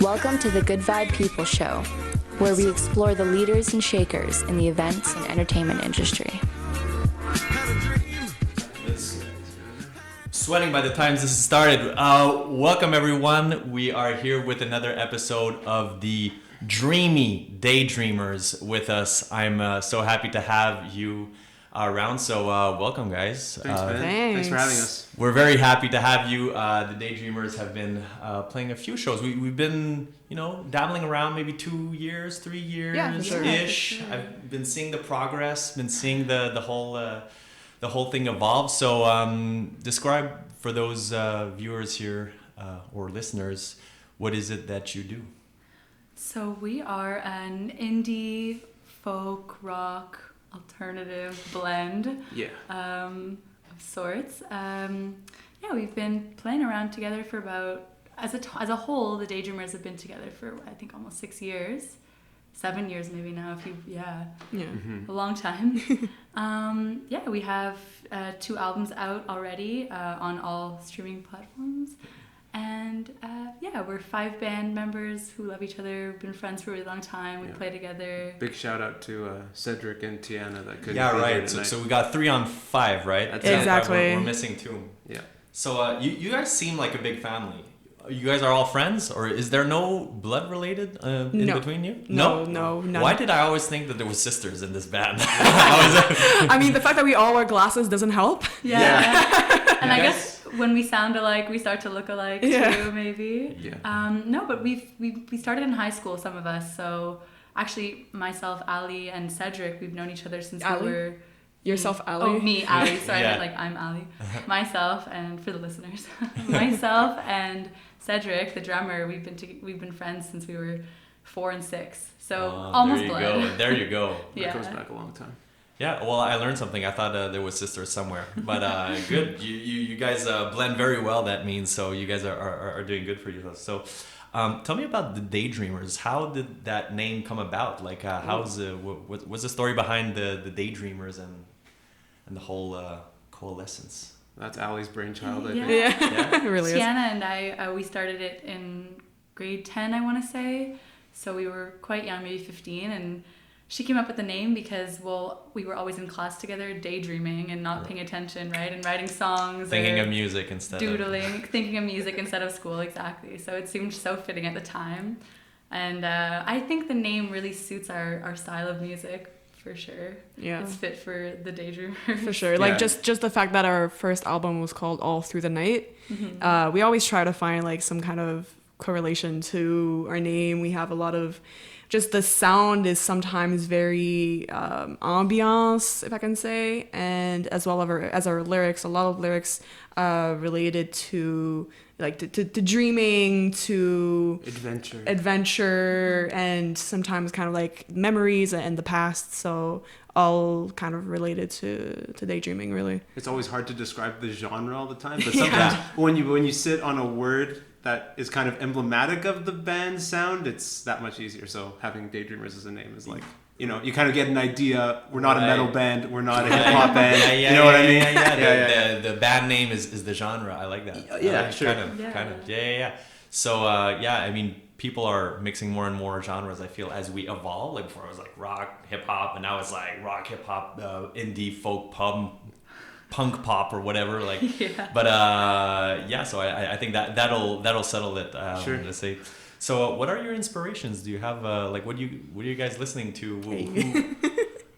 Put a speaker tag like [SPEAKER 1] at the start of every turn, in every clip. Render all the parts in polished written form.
[SPEAKER 1] Welcome to the Goodvibepeople show, where we explore the leaders and shakers in the events and entertainment industry.
[SPEAKER 2] Sweating by the time this has started. Welcome everyone. We are here with another episode of the Dreamy Daydreamers with us. I'm so happy to have you around. So welcome, guys.
[SPEAKER 3] Thanks, man. Thanks for having us.
[SPEAKER 2] We're very happy to have you. The Daydreamers have been playing a few shows. We've been, dabbling around maybe 2 years, 3 years ish.
[SPEAKER 1] Sure.
[SPEAKER 2] I've been seeing the progress. Been seeing the whole thing evolve. So describe for those viewers here or listeners, what is it that you do?
[SPEAKER 4] So we are an indie, folk, rock, alternative blend of sorts. We've been playing around together for about, as a whole, the Daydreamers have been together for, I think, almost 6 years. 7 years maybe now, a long time. We have 2 albums out already on all streaming platforms. And we're 5 band members who love each other, been friends for a really long time. We play together.
[SPEAKER 3] Big shout out to Cedric and Tiana that couldn't be
[SPEAKER 2] right.
[SPEAKER 3] here tonight.
[SPEAKER 2] So we got 3 on 5, right?
[SPEAKER 3] That's
[SPEAKER 5] exactly.
[SPEAKER 2] We're missing 2.
[SPEAKER 3] Yeah.
[SPEAKER 2] So you guys seem like a big family. You guys are all friends, or is there no blood related in between you?
[SPEAKER 5] No.
[SPEAKER 2] Why did I always think that there were sisters in this band?
[SPEAKER 5] I mean, the fact that we all wear glasses doesn't help.
[SPEAKER 4] Yeah. And I guess when we sound alike, we start to look alike too, maybe.
[SPEAKER 3] Yeah.
[SPEAKER 4] But we started in high school, some of us. So actually, myself, Ali, and Cedric, we've known each other since we were.
[SPEAKER 5] Yourself, Ali?
[SPEAKER 4] Oh, me, Ali. Sorry, I meant I'm Ali. Myself, and for the listeners, myself and Cedric, the drummer, we've been friends since we were 4 and 6. So almost blood.
[SPEAKER 2] There you go.
[SPEAKER 3] That goes back a long time.
[SPEAKER 2] Yeah, well, I learned something. I thought there was sisters somewhere, but good. You guys blend very well. That means so you guys are doing good for yourselves. So, tell me about the Daydreamers. How did that name come about? Like, what's the story behind the Daydreamers and the whole coalescence?
[SPEAKER 3] That's Ali's brainchild, I think.
[SPEAKER 5] Yeah. It really is.
[SPEAKER 4] Tiana and I, we started it in grade 10, I want to say. So we were quite young, maybe 15, and she came up with the name because, we were always in class together, daydreaming and not paying attention, right? And writing songs.
[SPEAKER 2] Thinking of music instead
[SPEAKER 4] thinking of music instead of school, exactly. So it seemed so fitting at the time. And I think the name really suits our style of music, for sure.
[SPEAKER 5] Yeah.
[SPEAKER 4] It's fit for the Daydreamers.
[SPEAKER 5] For sure. Like, just the fact that our first album was called All Through the Night, we always try to find, like, some kind of correlation to our name. We have a lot of... Just the sound is sometimes very ambiance, if I can say, and as well as our lyrics, a lot of lyrics related to like to dreaming, to adventure, and sometimes kind of like memories and the past. So all kind of related to daydreaming, really.
[SPEAKER 3] It's always hard to describe the genre all the time, but sometimes when you sit on a word that is kind of emblematic of the band's sound, it's that much easier. So having Daydreamers as a name is like, you kind of get an idea. We're not a metal band. We're not a hip hop band. You know what I mean?
[SPEAKER 2] The band name is the genre. I like that.
[SPEAKER 3] Yeah, sure.
[SPEAKER 2] Kind of. Yeah. So, I mean, people are mixing more and more genres, I feel, as we evolve. Like before it was like rock, hip hop, and now it's like rock, hip hop, indie, folk, punk pop or whatever, like. But so I think that'll settle it.
[SPEAKER 3] Sure.
[SPEAKER 2] Let's say. So what are your inspirations? Do you have what are you guys listening to?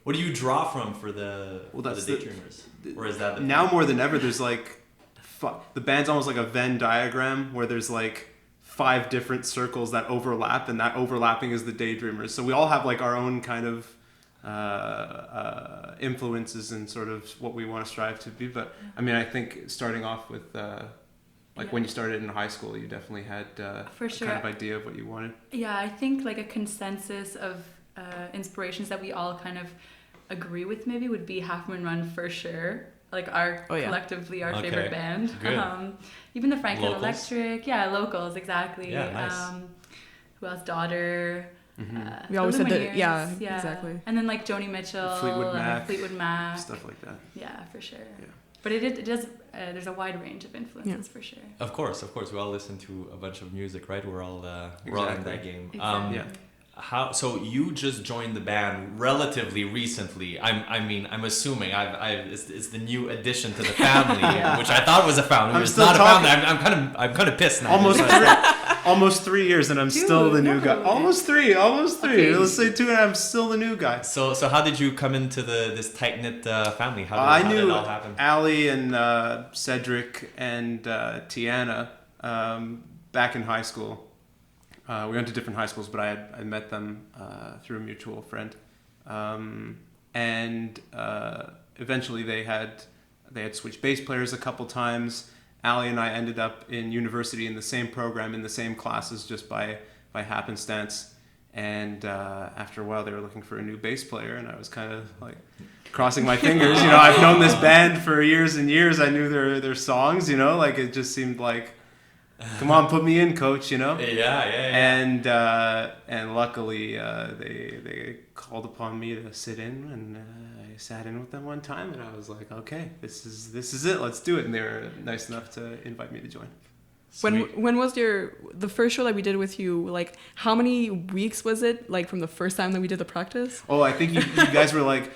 [SPEAKER 2] What do you draw from for the Daydreamers? Or is that
[SPEAKER 3] now more than ever? There's like, the band's almost like a Venn diagram where there's like 5 different circles that overlap, and that overlapping is the Daydreamers. So we all have like our own kind of influences and sort of what we want to strive to be. But I mean, I think starting off with when you started in high school, you definitely had
[SPEAKER 4] for sure.
[SPEAKER 3] kind of idea of what you wanted.
[SPEAKER 4] Yeah, I think like a consensus of inspirations that we all kind of agree with maybe would be Half Moon Run for sure. Like collectively our favorite band.
[SPEAKER 2] Good.
[SPEAKER 4] Even the Franklin
[SPEAKER 2] Locals?
[SPEAKER 4] Electric. Yeah, Locals, exactly.
[SPEAKER 2] Yeah, nice.
[SPEAKER 4] Who else? Daughter.
[SPEAKER 5] We always said that,
[SPEAKER 4] yeah,
[SPEAKER 5] exactly.
[SPEAKER 4] And then like Joni Mitchell,
[SPEAKER 3] Fleetwood Mac,
[SPEAKER 4] Fleetwood Mac,
[SPEAKER 3] stuff like that.
[SPEAKER 4] Yeah, for sure. But it does. There's a wide range of influences for sure.
[SPEAKER 2] Of course. We all listen to a bunch of music, right? We're all in that game.
[SPEAKER 4] Exactly.
[SPEAKER 2] So you just joined the band relatively recently. I'm assuming it's the new addition to the family, which I thought was a family. It's not a family. I'm kind of pissed now.
[SPEAKER 3] Almost 3 years, and I'm still the new guy. Almost three. Okay. Let's say 2, and I'm still the new guy.
[SPEAKER 2] So how did you come into this tight knit family? How did it all happen?
[SPEAKER 3] Ali and Cedric and Tiana back in high school. We went to different high schools, but I met them through a mutual friend, and eventually they had switched bass players a couple times. Ali and I ended up in university in the same program, in the same classes, just by happenstance. And after a while, they were looking for a new bass player, and I was kind of like crossing my fingers. I've known this band for years and years. I knew their songs. Like it just seemed like, come on, put me in, coach.
[SPEAKER 2] Yeah.
[SPEAKER 3] And luckily, they called upon me to sit in, and I sat in with them one time, and I was like, okay, this is it. Let's do it. And they were nice enough to invite me to join.
[SPEAKER 5] When was the first show that we did with you? Like, how many weeks was it? Like, from the first time that we did the practice?
[SPEAKER 3] Oh, I think you guys were like,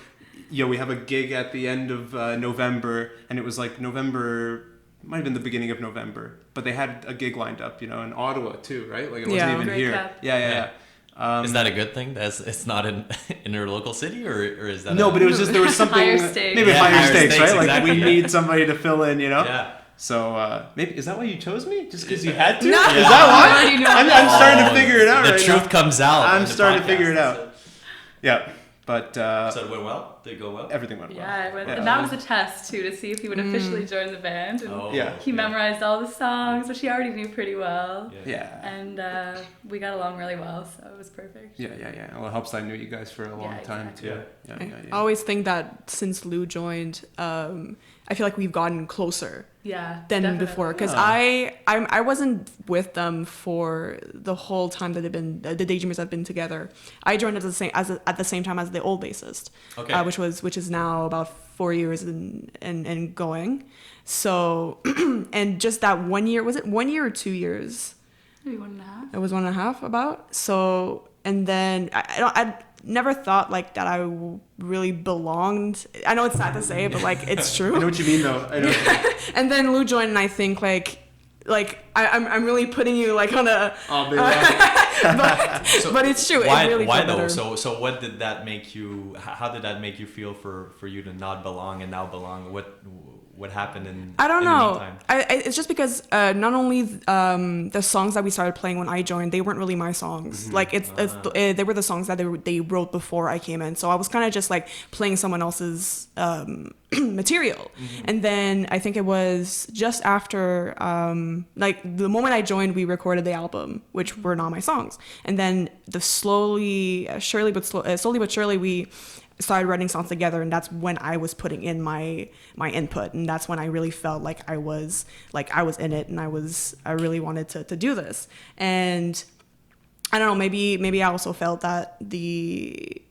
[SPEAKER 3] we have a gig at the end of November, and it was like November. Might have been the beginning of November, but they had a gig lined up, in Ottawa too, right? Like it wasn't even
[SPEAKER 4] Great
[SPEAKER 3] here.
[SPEAKER 4] Cup.
[SPEAKER 3] Yeah.
[SPEAKER 2] Is that a good thing? It's not in your local city, or is that?
[SPEAKER 3] No, but it was just there was something
[SPEAKER 4] Higher stakes.
[SPEAKER 3] maybe higher stakes, right?
[SPEAKER 2] Exactly,
[SPEAKER 3] Like we need somebody to fill in,
[SPEAKER 2] Yeah.
[SPEAKER 3] So maybe is that why you chose me? Just because you had to?
[SPEAKER 5] No.
[SPEAKER 3] Is that
[SPEAKER 4] I
[SPEAKER 3] why?
[SPEAKER 4] already know.
[SPEAKER 3] I'm starting to figure it out.
[SPEAKER 2] The
[SPEAKER 3] right
[SPEAKER 2] truth
[SPEAKER 3] now.
[SPEAKER 2] comes out.
[SPEAKER 3] I'm
[SPEAKER 2] in the
[SPEAKER 3] starting to figure it
[SPEAKER 2] podcast.
[SPEAKER 3] out. Yeah, but
[SPEAKER 2] So it went well. Did it go well?
[SPEAKER 3] everything went well.
[SPEAKER 4] Yeah, it went, and that was a test too to see if he would officially join the band. And
[SPEAKER 3] Yeah.
[SPEAKER 4] he memorized all the songs, which he already knew pretty well.
[SPEAKER 3] Yeah.
[SPEAKER 4] And we got along really well, so it was perfect.
[SPEAKER 3] Yeah. Well, it helps I knew you guys for a long time
[SPEAKER 4] exactly.
[SPEAKER 3] too. Yeah.
[SPEAKER 5] I always think that since Lou joined, I feel like we've gotten closer
[SPEAKER 4] Yeah,
[SPEAKER 5] than
[SPEAKER 4] definitely.
[SPEAKER 5] before. Because I wasn't with them for the whole time that the Daydreamers have been together. I joined at the same time as the old bassist,
[SPEAKER 2] Okay.
[SPEAKER 5] which is now about 4 years and going. So and just that 1 year, was it 1 year or 2 years?
[SPEAKER 4] Maybe 1.5.
[SPEAKER 5] It was 1.5 about. So and then I never thought like that I really belonged. I know it's sad to say, but like it's true.
[SPEAKER 3] I know what you mean though. I know.
[SPEAKER 5] And then Lou joined, and I think like I'm really putting you like on a.
[SPEAKER 3] Oh, baby.
[SPEAKER 5] But it's true.
[SPEAKER 2] Why?
[SPEAKER 5] It really
[SPEAKER 2] Why
[SPEAKER 5] felt
[SPEAKER 2] though?
[SPEAKER 5] better.
[SPEAKER 2] So what did that make you? How did that make you feel for you to not belong and now belong? What happened in?
[SPEAKER 5] I don't
[SPEAKER 2] in
[SPEAKER 5] know.
[SPEAKER 2] The meantime?
[SPEAKER 5] It's just because not only the songs that we started playing when I joined, they weren't really my songs. Like they were the songs that they wrote before I came in. So I was kind of just like playing someone else's material. And then I think it was just after like the moment I joined, we recorded the album, which were not my songs. And then slowly but surely we started writing songs together, and that's when I was putting in my input, and that's when I really felt like I was in it, and I really wanted to do this. And I don't know, maybe I also felt that the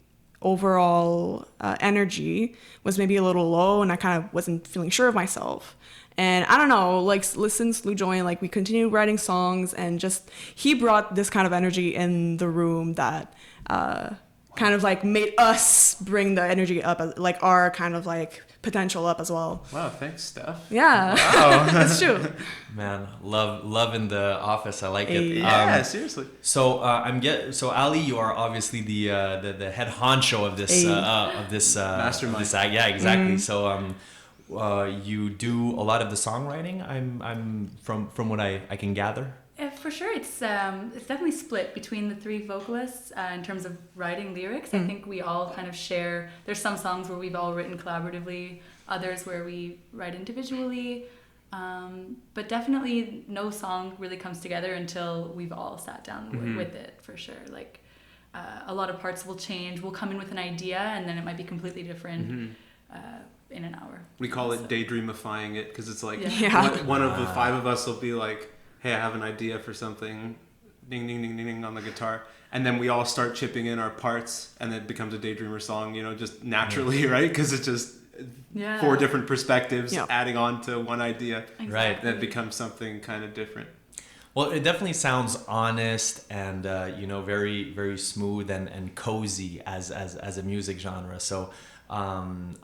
[SPEAKER 5] overall energy was maybe a little low, and I kind of wasn't feeling sure of myself. And I don't know, like since Lou joined, like we continued writing songs, and just he brought this kind of energy in the room that kind of like made us bring the energy up, like our kind of like potential up as well.
[SPEAKER 3] Wow, thanks, Steph.
[SPEAKER 5] Yeah,
[SPEAKER 3] Wow.
[SPEAKER 5] that's true.
[SPEAKER 2] Man, love in the office. I like it.
[SPEAKER 3] Yeah, seriously.
[SPEAKER 2] So Ali, you are obviously the head honcho of this
[SPEAKER 3] Mastermind.
[SPEAKER 2] This, yeah, exactly. So you do a lot of the songwriting. I'm from what I can gather.
[SPEAKER 4] For sure, it's definitely split between the three vocalists in terms of writing lyrics. I think we all kind of share. There's some songs where we've all written collaboratively, others where we write individually. But definitely no song really comes together until we've all sat down with it, for sure. Like a lot of parts will change. We'll come in with an idea, and then it might be completely different in an hour.
[SPEAKER 3] We call it daydreamifying it, because it's like one of the five of us will be like, hey, I have an idea for something, ding, ding, ding, ding, ding on the guitar. And then we all start chipping in our parts, and it becomes a Daydreamer song, just naturally, right? Because
[SPEAKER 4] Yeah.
[SPEAKER 3] 4 different perspectives,
[SPEAKER 5] Yeah.
[SPEAKER 3] adding on to one idea.
[SPEAKER 2] Right.
[SPEAKER 3] That becomes something kind of different.
[SPEAKER 2] Well, it definitely sounds honest and very very smooth and cozy as a music genre. So I'm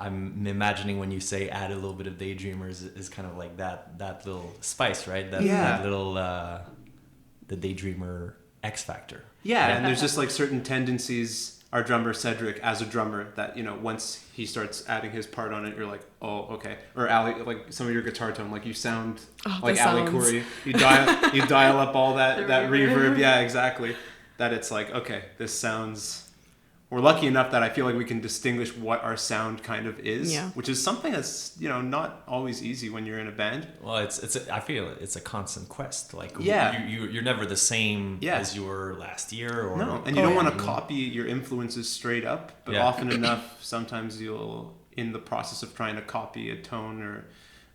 [SPEAKER 2] imagining when you say add a little bit of Daydreamers is kind of like that little spice, right? That little the Daydreamer X factor.
[SPEAKER 3] Yeah, and there's just like certain tendencies. Our drummer Cedric, as a drummer, that once he starts adding his part on it, you're like, oh, okay. Or Ali, like some of your guitar tone, like you sound like Ali Corey. You dial up all that reverb. Yeah, exactly. That it's like, okay, this sounds. We're lucky enough that I feel like we can distinguish what our sound kind of is, which is something that's not always easy when you're in a band.
[SPEAKER 2] Well, I feel it's a constant quest. Like you're never the same as you were last year. Or
[SPEAKER 3] no, and you don't want to copy your influences straight up, but often enough, sometimes you'll, in the process of trying to copy a tone or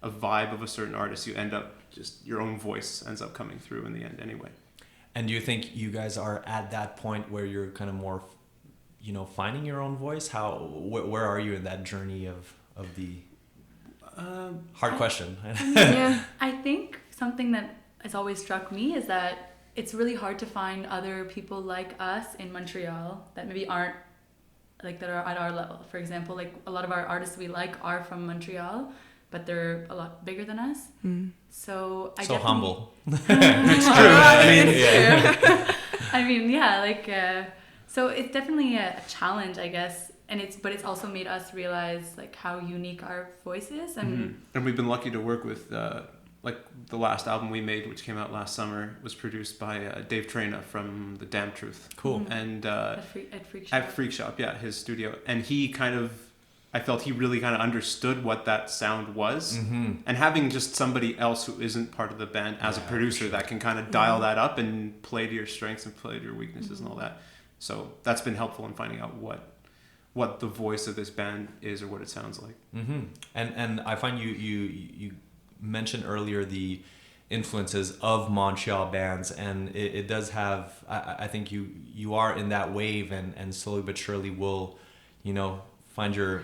[SPEAKER 3] a vibe of a certain artist, you end up just your own voice ends up coming through in the end anyway. And
[SPEAKER 2] do you think you guys are at that point where you're kind of more finding your own voice? Where are you in that journey of the hard question?
[SPEAKER 4] I think something that has always struck me is that it's really hard to find other people like us in Montreal that maybe aren't like that are at our level. For example, like a lot of our artists we like are from Montreal, but they're a lot bigger than us. So I
[SPEAKER 2] so humble.
[SPEAKER 3] It's true.
[SPEAKER 4] I mean, so it's definitely a challenge, I guess, but it's also made us realize like how unique our voice is, and
[SPEAKER 3] we've been lucky to work with like the last album we made, which came out last summer, was produced by Dave Trena from The Damn Truth.
[SPEAKER 2] Cool.
[SPEAKER 3] And
[SPEAKER 4] at Freak Shop.
[SPEAKER 3] At Freak Shop, yeah, his studio, and I felt he really kind of understood what that sound was, and having just somebody else who isn't part of the band as a producer that can kind of dial that up and play to your strengths and play to your weaknesses and all that. So that's been helpful in finding out what the voice of this band is or what it sounds like.
[SPEAKER 2] And I find you mentioned earlier the influences of Montreal bands, and it does have. I think you are in that wave, and slowly but surely will, find your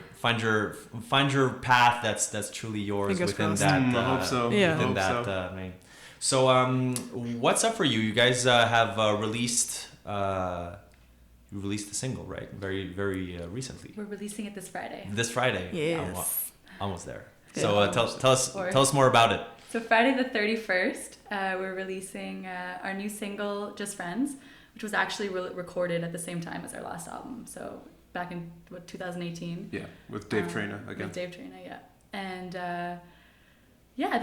[SPEAKER 2] path that's truly yours.
[SPEAKER 5] Fingers
[SPEAKER 2] within
[SPEAKER 5] crossed.
[SPEAKER 2] that.
[SPEAKER 3] I hope so.
[SPEAKER 5] Yeah.
[SPEAKER 2] Within that main. So what's up for you? You guys have released. You released the single, right? Very, very recently.
[SPEAKER 4] We're releasing it this Friday.
[SPEAKER 2] This Friday.
[SPEAKER 5] Yes.
[SPEAKER 2] Almost there.
[SPEAKER 4] Good.
[SPEAKER 2] So tell us more about it.
[SPEAKER 4] So Friday the 31st, we're releasing our new single, Just Friends, which was actually recorded at the same time as our last album. So back in 2018.
[SPEAKER 3] Yeah, with Dave Trena again.
[SPEAKER 4] With Dave Trena, yeah. And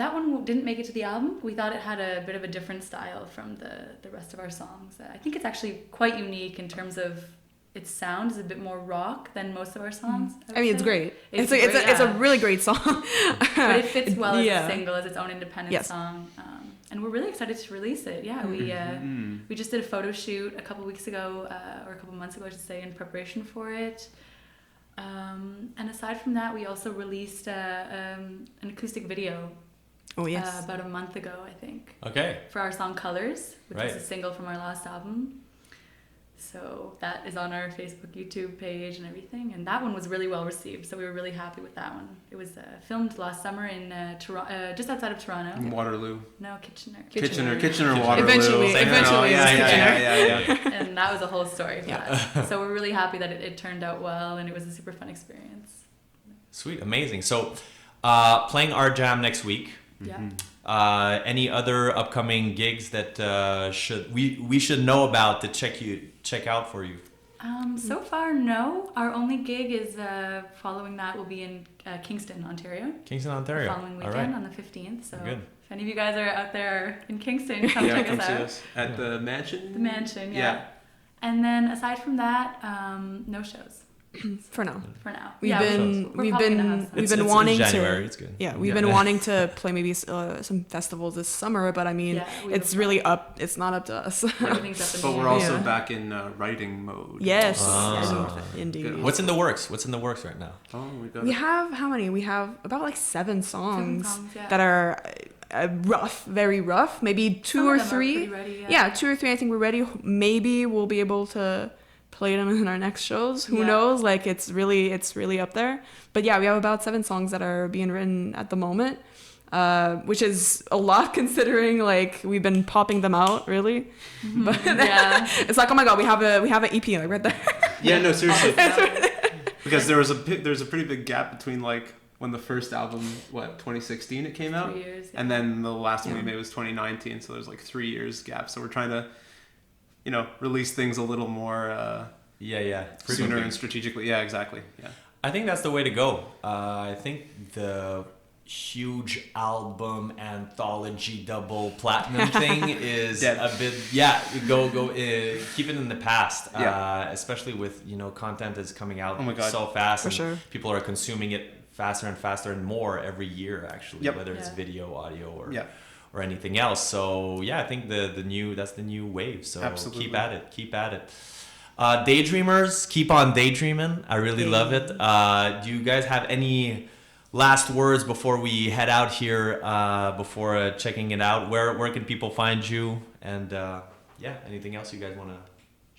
[SPEAKER 4] that one didn't make it to the album. We thought it had a bit of a different style from the rest of our songs. I think it's actually quite unique in terms of its sound is a bit more rock than most of our songs.
[SPEAKER 5] I mean, it's great. It's
[SPEAKER 4] great,
[SPEAKER 5] a really great song.
[SPEAKER 4] But it fits well as a single, as its own independent song. And we're really excited to release it. Yeah, we just did a photo shoot a couple weeks ago, or a couple months ago, I should say, in preparation for it. And aside from that, we also released an acoustic video.
[SPEAKER 5] Oh yes.
[SPEAKER 4] About a month ago, I think.
[SPEAKER 2] Okay.
[SPEAKER 4] For our song Colors, which was a single from our last album. So that is on our Facebook, YouTube page and everything. And that one was really well received. So we were really happy with that one. It was filmed last summer in Toronto, just outside of Toronto.
[SPEAKER 3] In Waterloo.
[SPEAKER 4] No, Kitchener,
[SPEAKER 3] Waterloo.
[SPEAKER 5] Eventually,
[SPEAKER 3] Yeah.
[SPEAKER 4] And that was a whole story for that. So we're really happy that it turned out well, and it was a super fun experience.
[SPEAKER 2] Sweet, amazing. So playing ArtJam next week.
[SPEAKER 4] Yeah.
[SPEAKER 2] Any other upcoming gigs that we should know about to check out for you?
[SPEAKER 4] So far, no. Our only gig is following that will be in Kingston, Ontario.
[SPEAKER 2] Kingston, Ontario.
[SPEAKER 4] The following weekend on the 15th. So
[SPEAKER 2] good.
[SPEAKER 4] If any of you guys are out there in Kingston, come check us out.
[SPEAKER 3] Us at the Mansion.
[SPEAKER 4] The Mansion, yeah. And then aside from that, no shows.
[SPEAKER 5] For now. We've been wanting
[SPEAKER 2] January.
[SPEAKER 5] to.
[SPEAKER 2] It's good.
[SPEAKER 5] Yeah, we've been wanting to play maybe some festivals this summer, but I mean, it's really up. It's not up to us.
[SPEAKER 4] Everything's up in
[SPEAKER 3] But
[SPEAKER 4] the
[SPEAKER 3] we're
[SPEAKER 4] air.
[SPEAKER 3] also back in writing mode.
[SPEAKER 5] Yes,
[SPEAKER 3] Indeed.
[SPEAKER 5] indeed.
[SPEAKER 2] What's in the works right now?
[SPEAKER 3] Oh,
[SPEAKER 5] We have how many? We have about like 7 songs,
[SPEAKER 4] yeah.
[SPEAKER 5] that are rough, very rough. Maybe 2
[SPEAKER 4] Some
[SPEAKER 5] or
[SPEAKER 4] of them are
[SPEAKER 5] 3.
[SPEAKER 4] pretty ready,
[SPEAKER 5] 2 or 3. I think we're ready. Maybe we'll be able to play them in our next shows. Who
[SPEAKER 4] Yeah.
[SPEAKER 5] knows? Like it's really up there. But yeah, we have about 7 songs that are being written at the moment, which is a lot considering like we've been popping them out really. But
[SPEAKER 4] Yeah.
[SPEAKER 5] it's like, oh my god, we have an EP like right there.
[SPEAKER 3] Yeah, no, seriously. Because there's a pretty big gap between like when the first album, 2016 it came out,
[SPEAKER 4] 3 years. Yeah.
[SPEAKER 3] and then the last one we
[SPEAKER 5] Yeah.
[SPEAKER 3] made was 2019. So there's like 3 years gap. So we're trying to, release things a little more
[SPEAKER 2] Yeah.
[SPEAKER 3] sooner
[SPEAKER 2] Frequently.
[SPEAKER 3] and strategically. Yeah, exactly. Yeah.
[SPEAKER 2] I think that's the way to go. I think the huge album anthology double platinum thing is
[SPEAKER 3] Dead.
[SPEAKER 2] a bit keep it in the past.
[SPEAKER 3] Yeah.
[SPEAKER 2] Especially with content is coming out
[SPEAKER 3] Oh my God.
[SPEAKER 2] so fast,
[SPEAKER 5] For
[SPEAKER 2] and
[SPEAKER 5] sure.
[SPEAKER 2] people are consuming it faster and faster and more every year actually.
[SPEAKER 3] Yep.
[SPEAKER 2] Whether it's
[SPEAKER 4] Yeah.
[SPEAKER 2] video, audio, or
[SPEAKER 3] Yeah.
[SPEAKER 2] or anything else. So yeah, I think that's the new wave. So
[SPEAKER 3] Absolutely.
[SPEAKER 2] keep at it. Daydreamers, keep on daydreaming. I really love it. Do you guys have any last words before we head out here? Before checking it out, where can people find you? And anything else you guys want to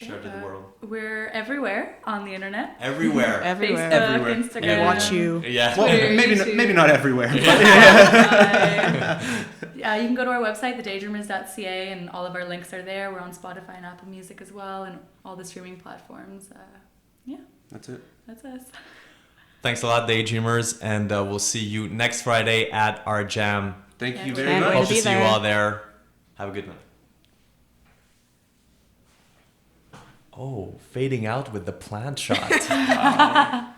[SPEAKER 2] share to the world?
[SPEAKER 4] We're everywhere on the internet.
[SPEAKER 2] Everywhere.
[SPEAKER 5] Everywhere.
[SPEAKER 4] Facebook,
[SPEAKER 3] Everywhere.
[SPEAKER 4] Instagram.
[SPEAKER 5] We watch you.
[SPEAKER 2] Yeah.
[SPEAKER 3] Well,
[SPEAKER 4] Twitter, YouTube.
[SPEAKER 3] maybe not everywhere. But
[SPEAKER 4] You can go to our website, thedaydreamers.ca, and all of our links are there. We're on Spotify and Apple Music as well, and all the streaming platforms.
[SPEAKER 3] that's it.
[SPEAKER 4] That's us.
[SPEAKER 2] Thanks a lot, Daydreamers, and we'll see you next Friday at ArtJam.
[SPEAKER 3] Thank
[SPEAKER 4] Yeah,
[SPEAKER 3] you
[SPEAKER 4] we'll
[SPEAKER 3] very
[SPEAKER 5] Can't
[SPEAKER 3] much.
[SPEAKER 5] wait
[SPEAKER 2] Hope
[SPEAKER 5] to
[SPEAKER 2] to
[SPEAKER 5] be
[SPEAKER 2] see you
[SPEAKER 5] there.
[SPEAKER 2] all there. Have a good night. Oh, fading out with the plant shot. Wow.